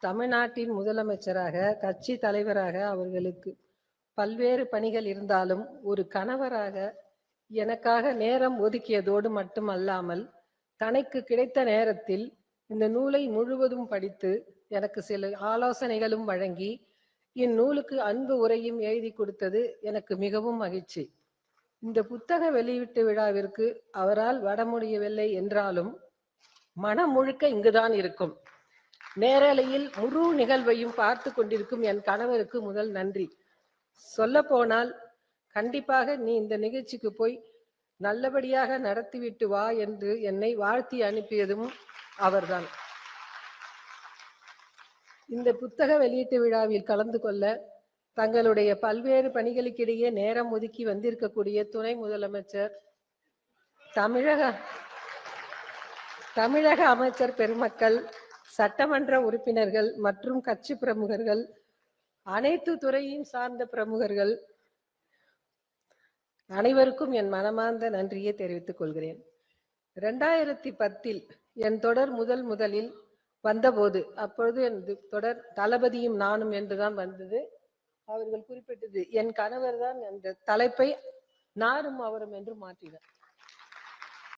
தமிழ்நாட்டின் முதலமைச்சராக, கட்சி தலைவராக அவர்களுக்கு பல்வேறு பணிகள் இருந்தாலும், ஒரு கணவராக எனக்காக நேரம் ஒதுக்கியதோடு மட்டுமல்லாமல், தனக்கு கிடைத்த நேரத்தில் இந்த நூலை முழுவதும் படித்து எனக்கு சில ஆலோசனைகளும் வழங்கி இந்நூலுக்கு அன்பு உரையும் எழுதி கொடுத்தது எனக்கு மிகவும் மகிழ்ச்சி. இந்த புத்தக வெளியீட்டு விழாவிற்கு அவரால் வர முடியவில்லை என்றாலும் மனம் முழுக்க இங்குதான் இருக்கும். நேரலையில் முழு நிகழ்வையும் பார்த்து கொண்டிருக்கும் என் கணவருக்கு முதல் நன்றி. சொல்ல போனால் கண்டிப்பாக நீ இந்த நிகழ்ச்சிக்கு போய் நல்லபடியாக நடத்திவிட்டு வா என்று என்னை வாழ்த்தி அனுப்பியதும் அவர்தான். இந்த புத்தக வெளியீட்டு விழாவில் கலந்து கொள்ள தங்களுடைய பல்வேறு பணிகளுக்கிடையே நேரம் ஒதுக்கி வந்திருக்கக்கூடிய துணை முதலமைச்சர், தமிழக அமைச்சர் பெருமக்கள், சட்டமன்ற உறுப்பினர்கள் மற்றும் கட்சி பிரமுகர்கள், அனைத்து துறையும் சார்ந்த பிரமுகர்கள் அனைவருக்கும் என் மனமார்ந்த நன்றியை தெரிவித்துக் கொள்கிறேன். 2010 என் தொடர் முதலில் வந்தபோது, அப்பொழுது என் தொடர் தளபதியும் நானும் என்றுதான் வந்தது. அவர்கள் குறிப்பிட்டது என் கணவர் தான் அந்த தலைப்பை நானும் அவரும் என்று மாற்றினார்.